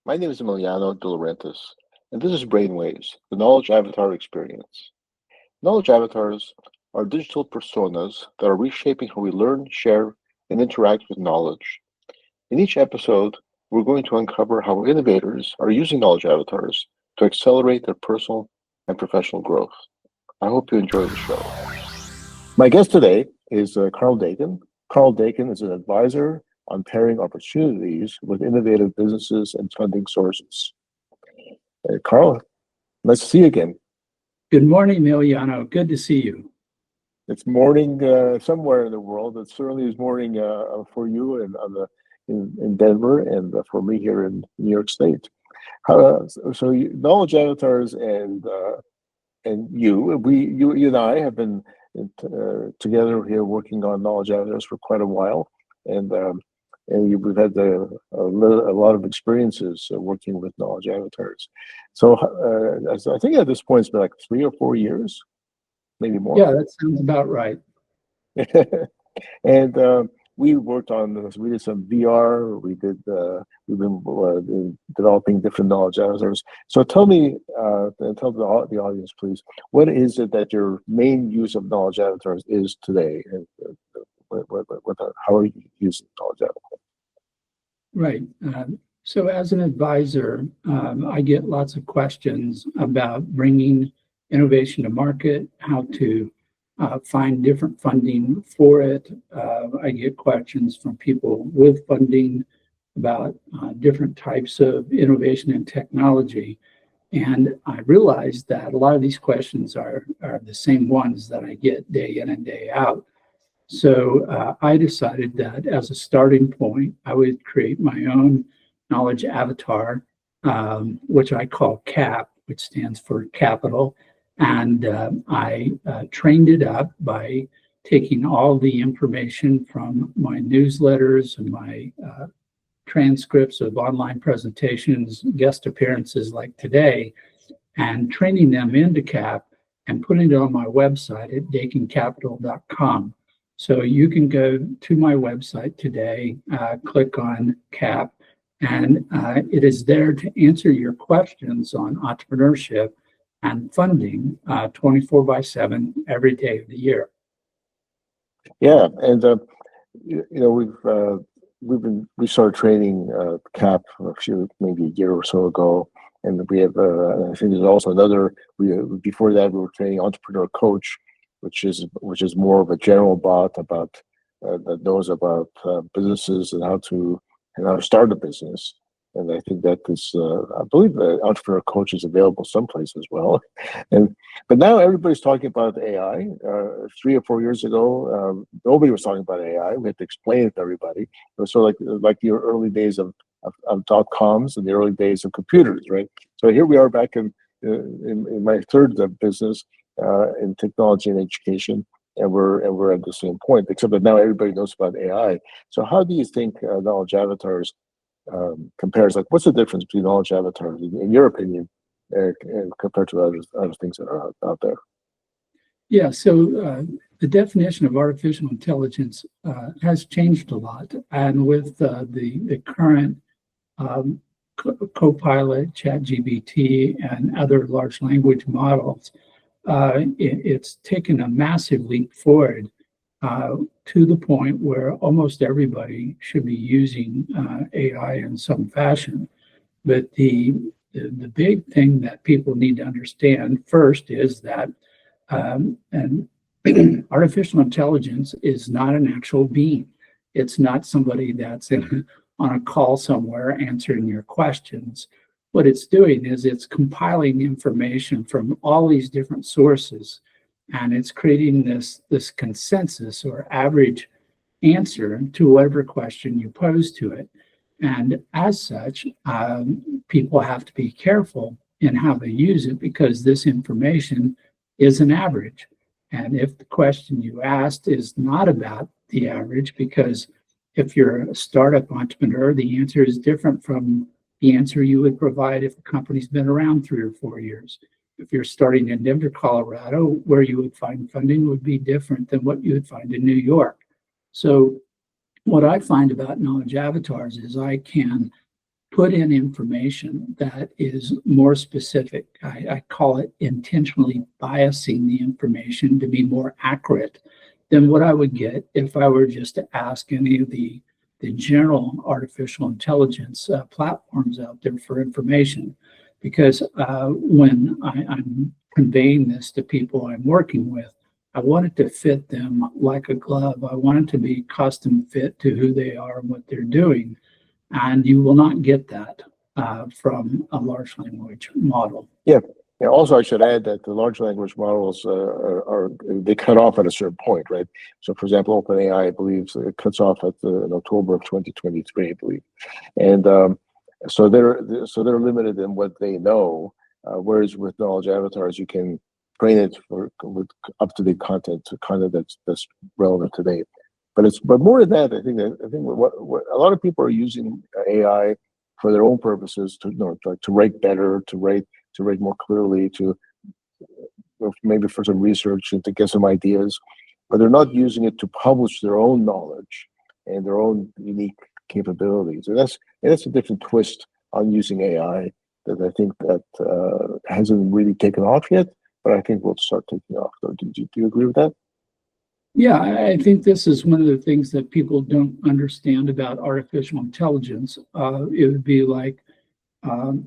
My name is Emiliano De Laurentiis, and this is Brainwaves, the knowledge avatar experience. Knowledge avatars are digital personas that are reshaping how we learn, share, and interact with knowledge. In each episode, we're going to uncover how innovators are using knowledge avatars to accelerate their personal and professional growth. I hope you enjoy the show. My guest today is Karl Dakin. Karl Dakin is an advisor on pairing opportunities with innovative businesses and funding sources. Karl, nice to see you again. Good morning, Emiliano. Good to see you. It's morning somewhere in the world. It certainly is morning for you in Denver and for me here in New York State. Knowledge avatars and you and I have been together here working on knowledge avatars for quite a while, and we've had a lot of experiences working with knowledge avatars. So I think at this point it's been like 3 or 4 years, maybe more. Yeah, that sounds about right. And we worked on this. We did some VR. We've been developing different knowledge avatars. So tell me, and tell the audience, please, what is it that your main use of knowledge avatars is today, and how are you using knowledge avatars? Right. So as an advisor, I get lots of questions about bringing innovation to market, how to find different funding for it. I get questions from people with funding about different types of innovation and technology. And I realized that a lot of these questions are the same ones that I get day in and day out. So I decided that as a starting point, I would create my own knowledge avatar, which I call CAP, which stands for capital. And I trained it up by taking all the information from my newsletters and my transcripts of online presentations, guest appearances like today, and training them into CAP and putting it on my website at dakincapital.com. So you can go to my website today, click on CAP, and it is there to answer your questions on entrepreneurship and funding 24/7 every day of the year. Yeah, and we started training CAP maybe a year or so ago, and we have I think there's also another. Before that we were training Entrepreneur Coach, which is more of a general bot about that knows about businesses and how to start a business. And I think that is, I believe the Entrepreneur Coach is available someplace as well. But now everybody's talking about AI. 3 or 4 years ago, nobody was talking about AI. We had to explain it to everybody. It was sort of like the early days of .coms and the early days of computers, right? So here we are back in my third business in technology and education, and we're at the same point, except that now everybody knows about AI. So how do you think knowledge avatars compares? Like, what's the difference between knowledge avatars, in your opinion, compared to other things that are out there? Yeah, so the definition of artificial intelligence has changed a lot, and with the current Copilot, ChatGPT, and other large language models, it's taken a massive leap forward to the point where almost everybody should be using AI in some fashion. But the big thing that people need to understand first is that artificial intelligence is not an actual being. It's not somebody that's on a call somewhere answering your questions. What it's doing is it's compiling information from all these different sources, and it's creating this consensus or average answer to whatever question you pose to it. And as such, people have to be careful in how they use it, because this information is an average. And if the question you asked is not about the average, because if you're a startup entrepreneur, the answer is different from the answer you would provide if the company's been around 3 or 4 years. If you're starting in Denver, Colorado, where you would find funding would be different than what you would find in New York. So what I find about knowledge avatars is I can put in information that is more specific. I call it intentionally biasing the information to be more accurate than what I would get if I were just to ask any of the general artificial intelligence platforms out there for information. Because when I'm conveying this to people I'm working with, I want it to fit them like a glove. I want it to be custom fit to who they are and what they're doing. And you will not get that from a large language model. Yeah. Yeah. Also, I should add that the large language models they cut off at a certain point, right? So, for example, OpenAI, I believe, it cuts off in October of 2023, I believe, and so they're limited in what they know. Whereas with knowledge avatars, you can train it with up-to-date content, that's relevant today. But more than that, I think what a lot of people are using AI for their own purposes to write better, to write more clearly, maybe for some research and to get some ideas, but they're not using it to publish their own knowledge and their own unique capabilities. And that's a different twist on using AI that I think that hasn't really taken off yet, but I think will start taking off. So do you agree with that? Yeah, I think this is one of the things that people don't understand about artificial intelligence. It would be like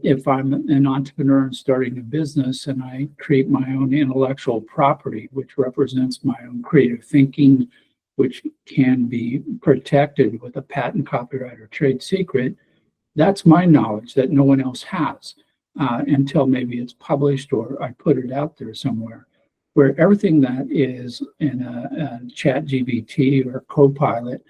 if I'm an entrepreneur and starting a business and I create my own intellectual property, which represents my own creative thinking, which can be protected with a patent, copyright, or trade secret, that's my knowledge that no one else has until maybe it's published or I put it out there somewhere. Where everything that is in a chat GBT or Copilot,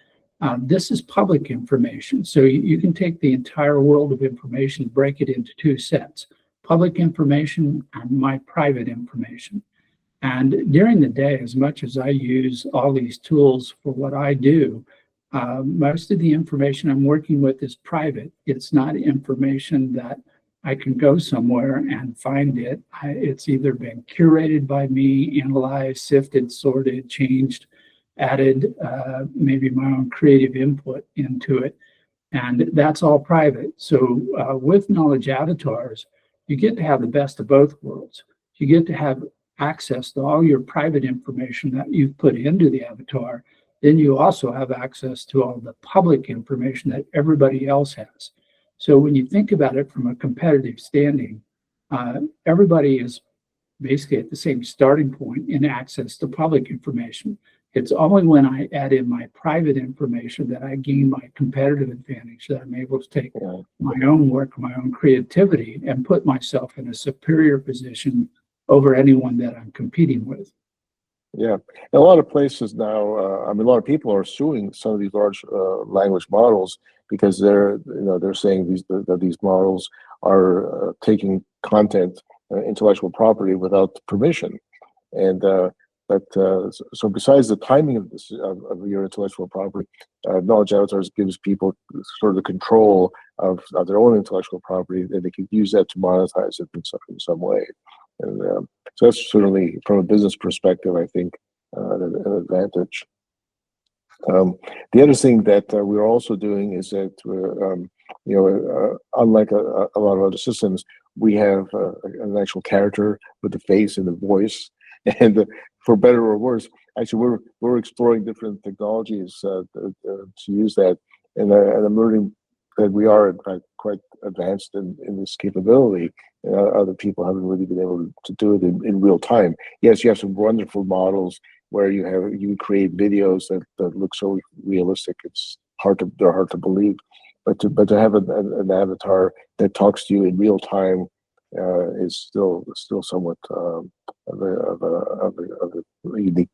this is public information. So you can take the entire world of information, break it into two sets, public information and my private information. And during the day, as much as I use all these tools for what I do, most of the information I'm working with is private. It's not information that I can go somewhere and find it. It's either been curated by me, analyzed, sifted, sorted, changed, added maybe my own creative input into it. And that's all private. So with knowledge avatars, you get to have the best of both worlds. You get to have access to all your private information that you've put into the avatar. Then you also have access to all the public information that everybody else has. So when you think about it from a competitive standing, everybody is basically at the same starting point in access to public information. It's only when I add in my private information that I gain my competitive advantage, that I'm able to take my own work, my own creativity, and put myself in a superior position over anyone that I'm competing with. Yeah, and a lot of places now, a lot of people are suing some of these large language models because they're saying these models are taking content, intellectual property without permission, and so besides the timing of this of your intellectual property, knowledge avatars gives people sort of the control of their own intellectual property, and they can use that to monetize it in some way, and so that's certainly from a business perspective, I think, an advantage. The other thing that we're also doing is that unlike a lot of other systems, we have an actual character with the face and the voice, and for better or worse, actually we're exploring different technologies to use that, and I'm learning that we are in fact quite advanced in this capability. Other people haven't really been able to do it in real time. Yes, you have some wonderful models where you create videos that look so realistic they're hard to believe. But to have an avatar that talks to you in real time is still somewhat of a unique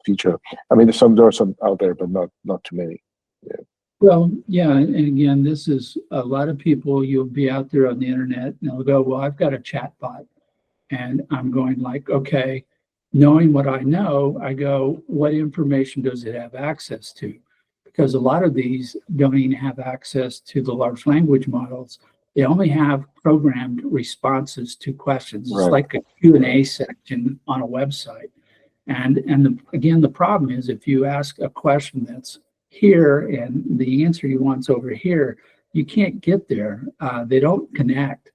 feature. I mean, there are some out there, but not too many. Yeah. Well, yeah, and again, this is a lot of people. You'll be out there on the internet, and they'll go, "Well, I've got a chat bot," and I'm going like, "Okay." Knowing what I know, I go, "What information does it have access to?" Because a lot of these don't even have access to the large language models. They only have programmed responses to questions. It's like a Q&A section on a website. And again, the problem is if you ask a question that's here and the answer you want's over here, you can't get there. They don't connect.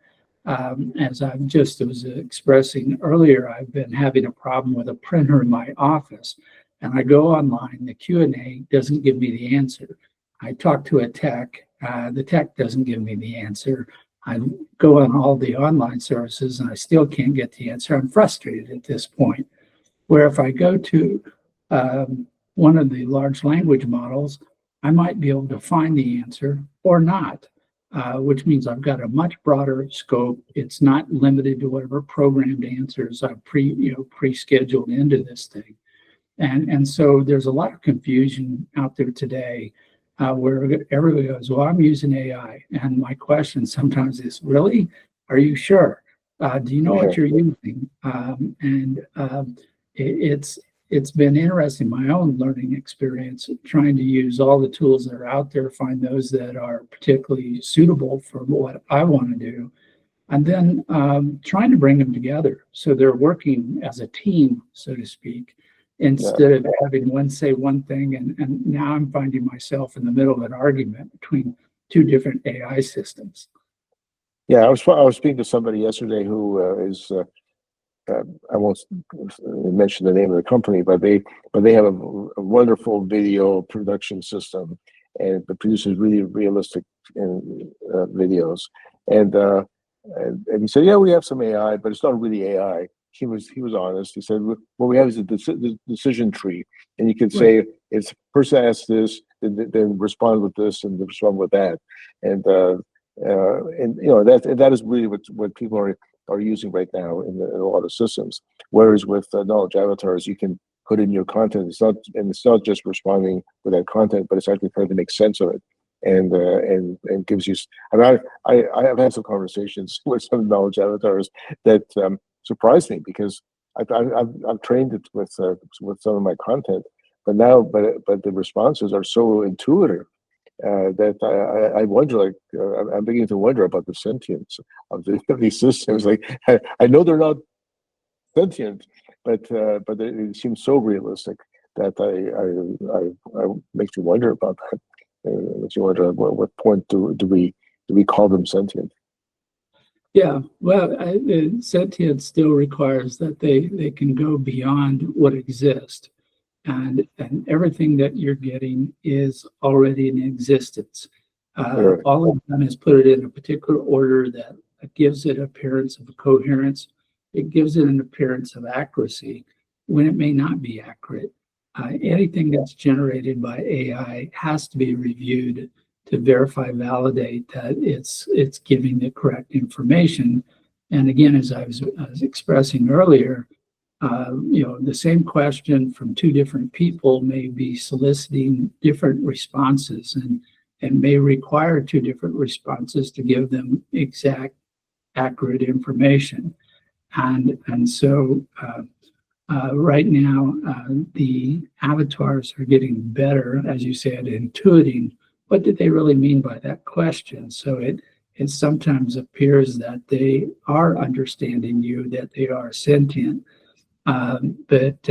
As I just was expressing earlier, I've been having a problem with a printer in my office, and I go online, the Q&A doesn't give me the answer. I talk to a tech, the tech doesn't give me the answer. I go on all the online services and I still can't get the answer. I'm frustrated at this point. Where if I go to one of the large language models, I might be able to find the answer or not, which means I've got a much broader scope. It's not limited to whatever programmed answers I've pre-scheduled into this thing. And so there's a lot of confusion out there today where everybody goes, well, I'm using AI. And my question sometimes is, really? Are you sure? Do you know what you're using? It's been interesting, my own learning experience, trying to use all the tools that are out there, find those that are particularly suitable for what I want to do, and then trying to bring them together so they're working as a team, so to speak, instead of having one say one thing. And now I'm finding myself in the middle of an argument between two different AI systems. Yeah, I was speaking to somebody yesterday who is I won't mention the name of the company, but they have a wonderful video production system, and it produces really realistic videos. And he said, yeah, we have some AI, but it's not really AI. He was honest. He said, what we have is a decision tree, and you can say, if the person asks this, then respond with this, and respond with that, and that is really what people are using right now in a lot of systems. Whereas with knowledge avatars, you can put in your content. It's not just responding with that content, but it's actually trying to make sense of it, and gives you. I mean, I have had some conversations with some knowledge avatars that surprised me, because I've trained it with some of my content, but the responses are so intuitive. That I wonder, like, I'm beginning to wonder about the sentience of these systems. Like, I know they're not sentient, but it seems so realistic that I makes me wonder about that. Makes you wonder, at what point do we call them sentient? Yeah, well, sentience still requires that they can go beyond what exists. And everything that you're getting is already in existence. All I've done is put it in a particular order that gives it appearance of coherence. It gives it an appearance of accuracy when it may not be accurate. Anything that's generated by AI has to be reviewed to verify, validate that it's giving the correct information. And again, as I was expressing earlier, the same question from two different people may be soliciting different responses, and may require two different responses to give them exact, accurate information. And so right now, the avatars are getting better, as you said, intuiting what did they really mean by that question. So it sometimes appears that they are understanding you, that they are sentient. But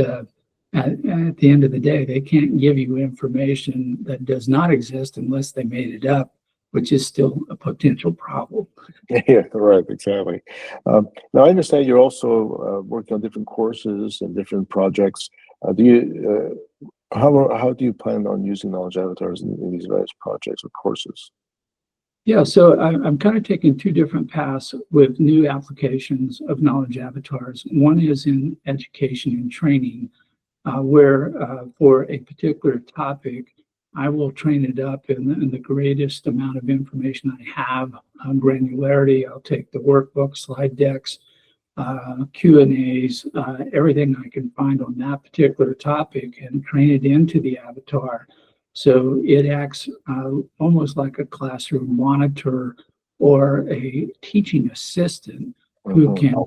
at the end of the day, they can't give you information that does not exist unless they made it up, which is still a potential problem. Yeah, right, exactly. Now, I understand you're also working on different courses and different projects. How do you plan on using knowledge avatars in these various projects or courses? Yeah, so I'm kind of taking two different paths with new applications of knowledge avatars. One is in education and training, where for a particular topic, I will train it up in the greatest amount of information I have, granularity. I'll take the workbook, slide decks, Q&As, everything I can find on that particular topic, and train it into the avatar. So it acts almost like a classroom monitor or a teaching assistant who can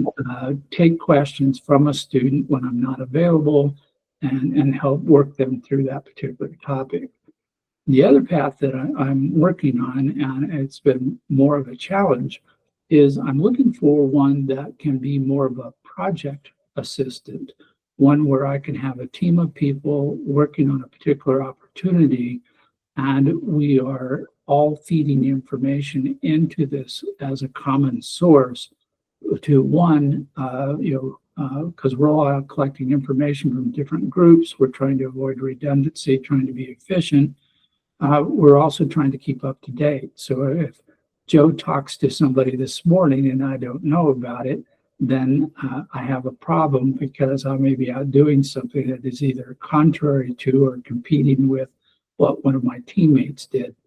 take questions from a student when I'm not available and help work them through that particular topic. The other path that I'm working on, and it's been more of a challenge, is I'm looking for one that can be more of a project assistant, one where I can have a team of people working on a particular opportunity, and we are all feeding information into this as a common source to one, because we're all out collecting information from different groups. We're trying to avoid redundancy, trying to be efficient. We're also trying to keep up to date. So if Joe talks to somebody this morning and I don't know about it, then I have a problem because I may be out doing something that is either contrary to or competing with what one of my teammates did.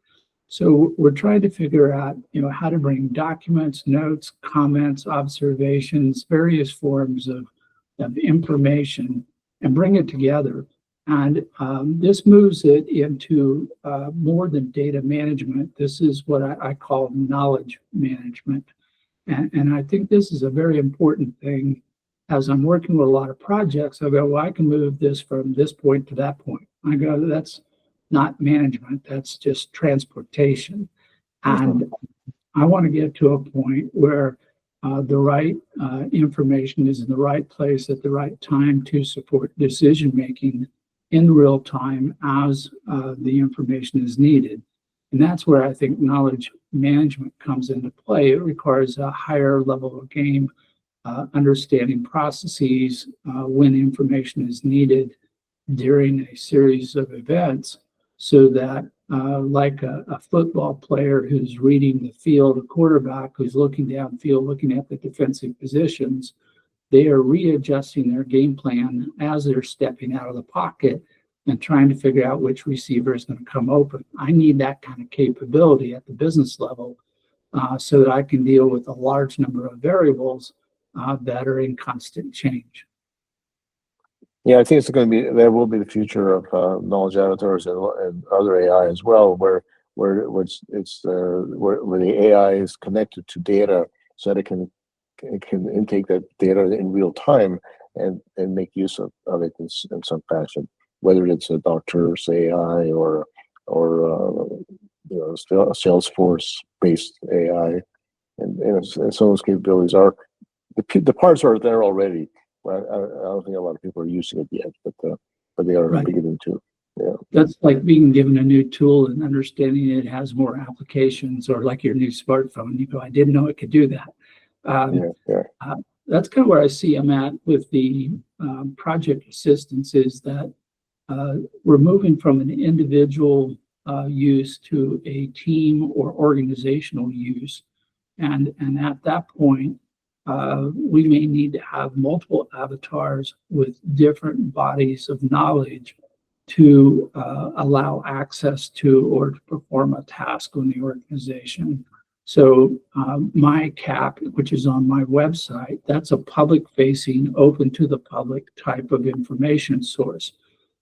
So we're trying to figure out, how to bring documents, notes, comments, observations, various forms of information and bring it together. And this moves it into more than data management. This is what I call knowledge management. And I think this is a very important thing. As I'm working with a lot of projects, I go, well, I can move this from this point to that point. I go, that's not management, that's just transportation. And I want to get to a point where the right information is in the right place at the right time to support decision making in real time as the information is needed. And that's where I think knowledge management comes into play. It requires a higher level of game, understanding processes when information is needed during a series of events, so that like a football player who's reading the field, a quarterback who's looking downfield, looking at the defensive positions, they are readjusting their game plan as they're stepping out of the pocket and trying to figure out which receiver is going to come open. I need that kind of capability at the business level so that I can deal with a large number of variables that are in constant change. Yeah, I think there will be the future of knowledge editors and other AI as well, where the AI is connected to data so that it can intake that data in real time and make use of it in some fashion, whether it's a doctor's AI or Salesforce-based AI, and some of those capabilities are the parts are there already. Well, I don't think a lot of people are using it yet, but they are beginning to. Yeah, that's like being given a new tool and understanding it has more applications, or like your new smartphone. You go, I didn't know it could do that. That's kind of where I see I'm at with the project assistance, is that we're moving from an individual use to a team or organizational use. And at that point, we may need to have multiple avatars with different bodies of knowledge to allow access to or to perform a task on the organization. So my CAP, which is on my website, that's a public-facing, open to the public type of information source.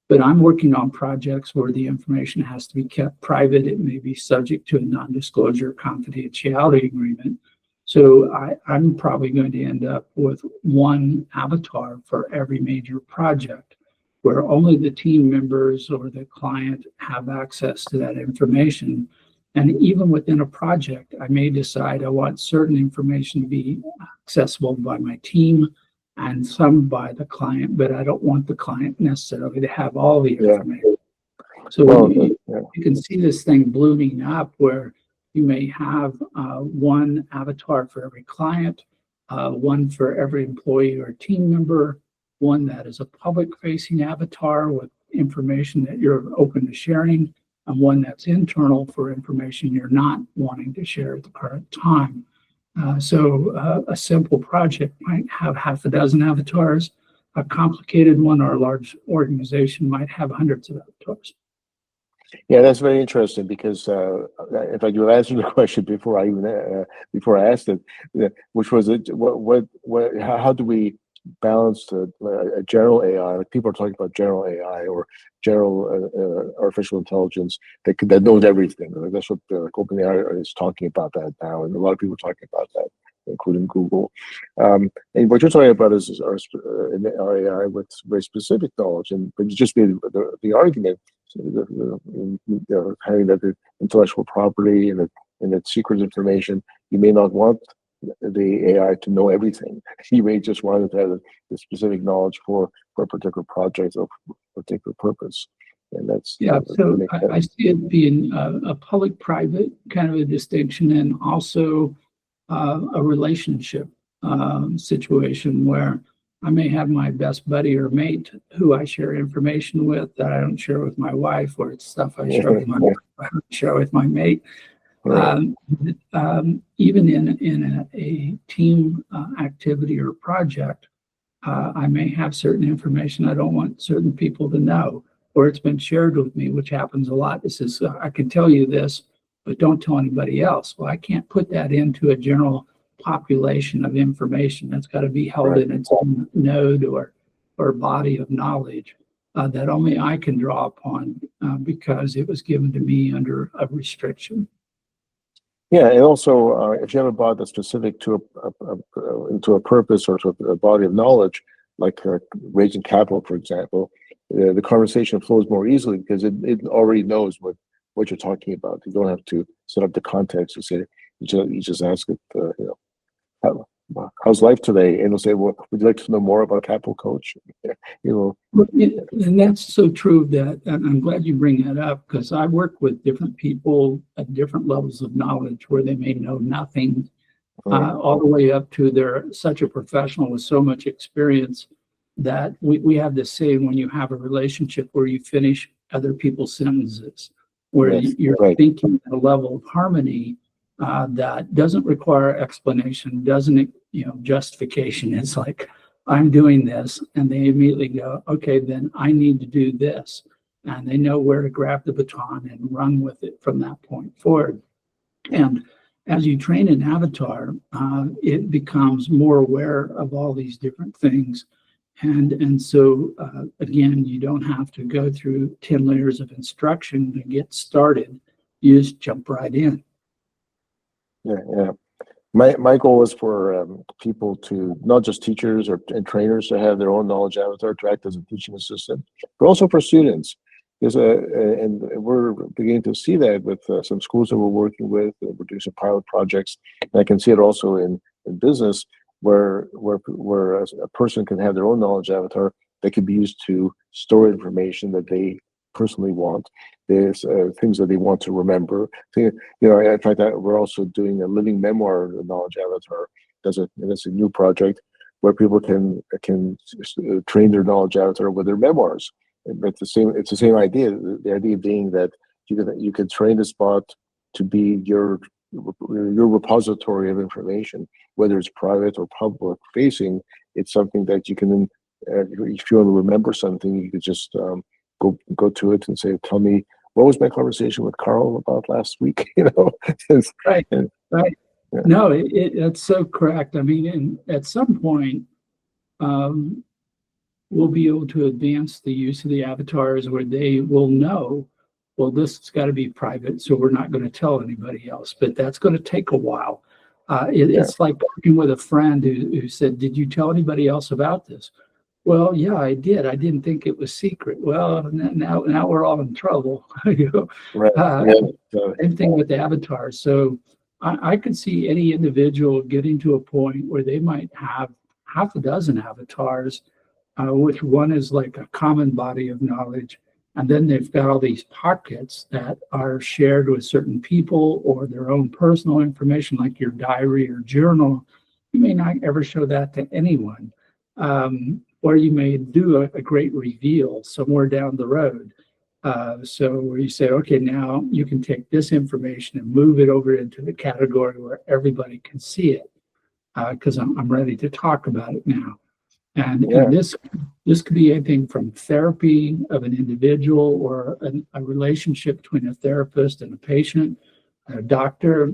But I'm working on projects where the information has to be kept private. It may be subject to a non-disclosure confidentiality agreement. So I'm probably going to end up with one avatar for every major project, where only the team members or the client have access to that information. And even within a project, I may decide I want certain information to be accessible by my team and some by the client, but I don't want the client necessarily to have all the information. So you can see this thing blooming up where you may have one avatar for every client, one for every employee or team member, one that is a public-facing avatar with information that you're open to sharing, and one that's internal for information you're not wanting to share at the current time. So a simple project might have half a dozen avatars. A complicated one or a large organization might have hundreds of avatars. Yeah, that's very interesting because, in fact, you answered the question before I asked it, which was how do we balance a general AI? Like people are talking about general AI or general artificial intelligence that knows everything. Like that's what OpenAI is talking about that now, and a lot of people are talking about that, including Google. And what you're talking about is our AI with very specific knowledge, but you just made the argument. Having that intellectual property and that secret information, you may not want the AI to know everything. You may just want it to have the specific knowledge for a particular project or particular purpose. and that's Yeah, that so makes I sense. see it being a public-private kind of a distinction, and also a relationship situation where I may have my best buddy or mate who I share information with that I don't share with my wife, or it's stuff I share with my wife, I don't share with my mate. Right. Even in a team activity or project, I may have certain information I don't want certain people to know, or it's been shared with me, which happens a lot. It says, I can tell you this, but don't tell anybody else. Well, I can't put that into a general population of information. That's got to be held Right. in its own node or body of knowledge that only I can draw upon because it was given to me under a restriction. Yeah, and also if you have a bot that's specific to into a purpose or to a body of knowledge, like raising capital, for example, the conversation flows more easily because it already knows what you're talking about. You don't have to set up the context. You just ask it, how's life today, and it'll say, well, would you like to know more about capital coach? you know, And that's so true that, and I'm glad you bring that up, because I work with different people at different levels of knowledge where they may know nothing, all the way up to they're such a professional with so much experience that we have this saying, when you have a relationship where you finish other people's sentences, where yes, you're right, thinking at a level of harmony that doesn't require explanation, doesn't, justification. It's like, I'm doing this, and they immediately go, okay, then I need to do this. And they know where to grab the baton and run with it from that point forward. And as you train an avatar, it becomes more aware of all these different things. And so, again, you don't have to go through 10 layers of instruction to get started. You just jump right in. yeah. My goal is for people to, not just teachers and trainers, to have their own knowledge avatar to act as a teaching assistant, but also for students. And we're beginning to see that with some schools that we're working with. We're doing some pilot projects, and I can see it also in business, where a person can have their own knowledge avatar that can be used to store information that they personally want. There's things that they want to remember. In fact, we're also doing a living memoir knowledge avatar. That's a new project where people can train their knowledge avatar with their memoirs. But it's the same idea. The idea being that you can train the spot to be your repository of information, whether it's private or public facing. It's something that you can, if you want to remember something, you could just go to it and say, tell me, what was my conversation with Karl about last week? Right, right. Yeah. No, that's so correct. I mean, at some point, we'll be able to advance the use of the avatars where they will know, well, this has got to be private, so we're not going to tell anybody else. But that's going to take a while. It's like working with a friend who said, did you tell anybody else about this? Well, yeah, I did. I didn't think it was secret. Well, now we're all in trouble. Right. Same thing with the avatars. So I could see any individual getting to a point where they might have half a dozen avatars, which one is like a common body of knowledge. And then they've got all these pockets that are shared with certain people or their own personal information, like your diary or journal. You may not ever show that to anyone. Or you may do a great reveal somewhere down the road. So where you say, okay, now you can take this information and move it over into the category where everybody can see it, because I'm ready to talk about it now. And this could be anything from therapy of an individual, or a relationship between a therapist and a patient, a doctor.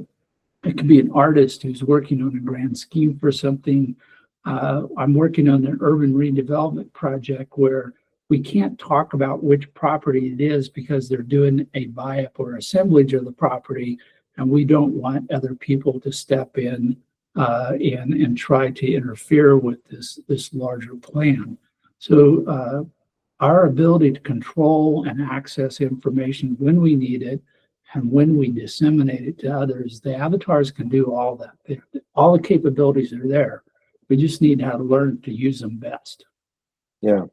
It could be an artist who's working on a grand scheme for something. I'm working on an urban redevelopment project where we can't talk about which property it is because they're doing a buy-up or assemblage of the property, and we don't want other people to step in and try to interfere with this larger plan. So our ability to control and access information when we need it and when we disseminate it to others, the avatars can do all that. All the capabilities are there. We just need how to learn to use them best. Yeah.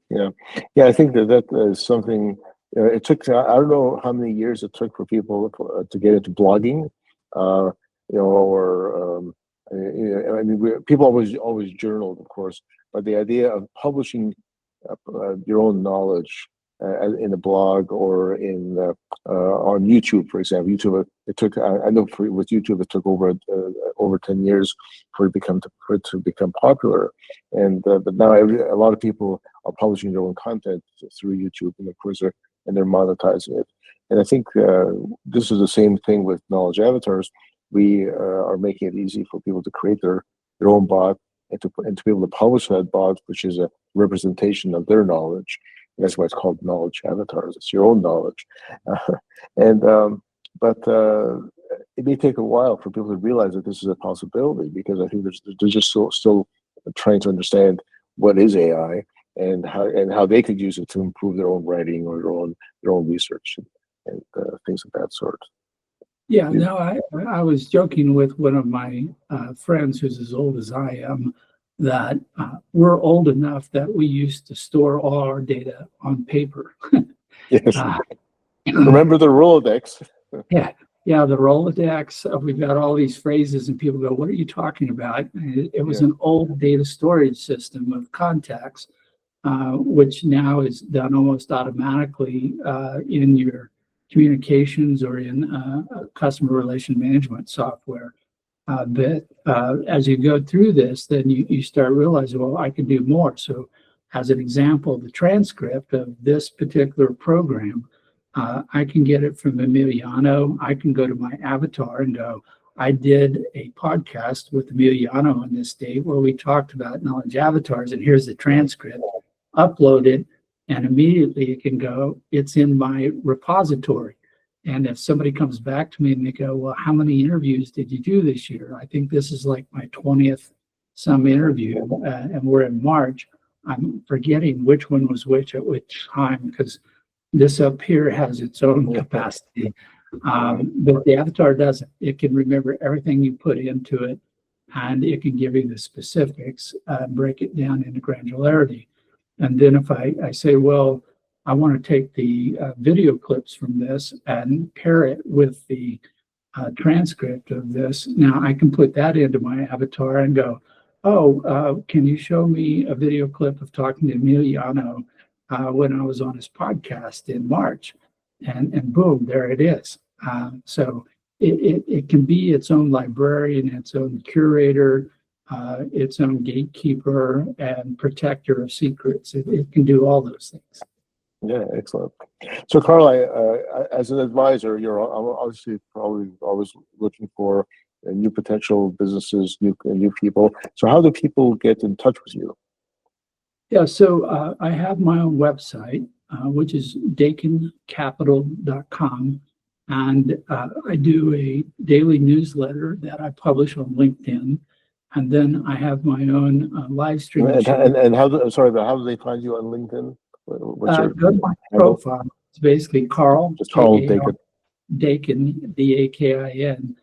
I think that is something it took, I don't know how many years it took for people to get into blogging, or I mean, people always journaled, of course, but the idea of publishing your own knowledge in a blog or in on YouTube, for example. YouTube, it took, I know with YouTube, it took over 10 years for it to become popular, and but now a lot of people are publishing their own content through YouTube, and of course they're monetizing it. And I think this is the same thing with knowledge avatars. We are making it easy for people to create their own bot and to be able to publish that bot, which is a representation of their knowledge. And that's why it's called knowledge avatars. It's your own knowledge, but it may take a while for people to realize that this is a possibility, because I think they're just still trying to understand what is AI and how they could use it to improve their own writing or their own research and things of that sort. Yeah, no, I was joking with one of my friends who's as old as I am, that we're old enough that we used to store all our data on paper. Yes. Remember the Rolodex? Yeah, the Rolodex. We've got all these phrases, and people go, "What are you talking about?" It was an old data storage system of contacts, which now is done almost automatically in your communications or in customer relation management software. But as you go through this, then you start realizing, well, I can do more. So as an example, the transcript of this particular program, I can get it from Emiliano. I can go to my avatar and go, I did a podcast with Emiliano on this date where we talked about knowledge avatars, and here's the transcript. Upload it, and immediately it can go, it's in my repository. And if somebody comes back to me and they go, well, how many interviews did you do this year? I think this is like my 20th some interview, and we're in March. I'm forgetting which one was which at which time, because this up here has its own capacity. But the avatar doesn't. It can remember everything you put into it, and it can give you the specifics, break it down into granularity. And then if I say, well, I want to take the video clips from this and pair it with the transcript of this. Now I can put that into my avatar and go, oh, can you show me a video clip of talking to Emiliano when I was on his podcast in March? And boom, there it is. So it can be its own librarian, its own curator, its own gatekeeper and protector of secrets. It can do all those things. Yeah, excellent. So, Karl, as an advisor, you're obviously probably always looking for new potential businesses, new people. So, how do people get in touch with you? Yeah, so I have my own website, which is dakincapital.com, and I do a daily newsletter that I publish on LinkedIn. And then I have my own live stream. And how do they find you on LinkedIn? Go to my profile. It's basically Karl Dakin, Dakin,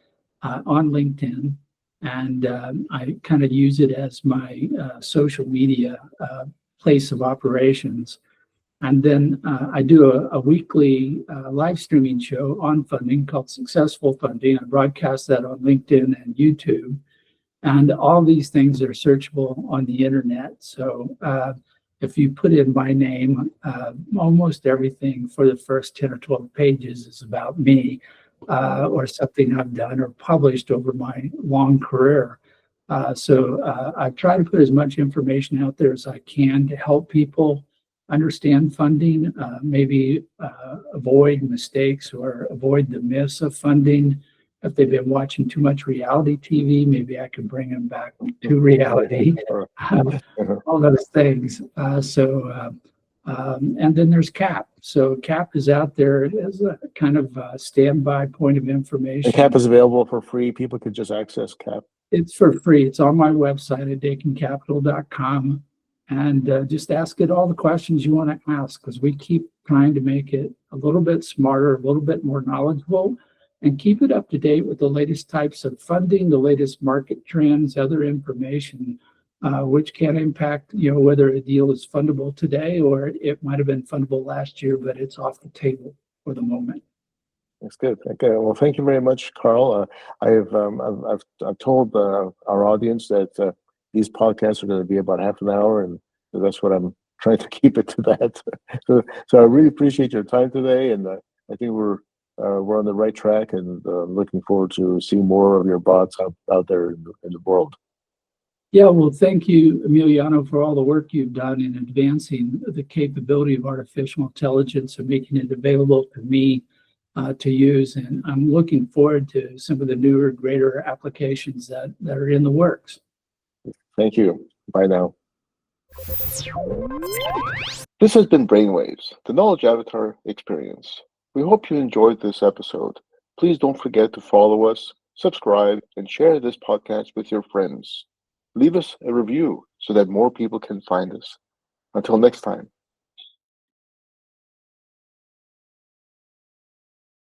on LinkedIn. And I kind of use it as my social media place of operations. And then I do a weekly live streaming show on funding called Successful Funding. I broadcast that on LinkedIn and YouTube. And all these things are searchable on the internet. So if you put in my name, almost everything for the first 10 or 12 pages is about me or something I've done or published over my long career. So I try to put as much information out there as I can to help people understand funding, maybe avoid mistakes or avoid the myths of funding. If they've been watching too much reality TV, maybe I can bring them back to reality, all those things. And then there's CAP. So CAP is out there as a kind of standby point of information. And CAP is available for free. People could just access CAP. It's for free. It's on my website at dakincapital.com. And just ask it all the questions you want to ask, because we keep trying to make it a little bit smarter, a little bit more knowledgeable, and keep it up to date with the latest types of funding, the latest market trends, other information which can impact, whether a deal is fundable today or it might have been fundable last year, but it's off the table for the moment. That's good. Okay. Well, thank you very much, Karl. I've told our audience that these podcasts are going to be about half an hour, and that's what I'm trying to keep it to that. So I really appreciate your time today, and I think we're on the right track, and looking forward to seeing more of your bots out there in the world. Yeah, well, thank you, Emiliano, for all the work you've done in advancing the capability of artificial intelligence and making it available to me to use. And I'm looking forward to some of the newer, greater applications that are in the works. Thank you. Bye now. This has been Brainwaves, the Knowledge Avatar Experience. We hope you enjoyed this episode. Please don't forget to follow us, subscribe, and share this podcast with your friends. Leave us a review so that more people can find us. Until next time.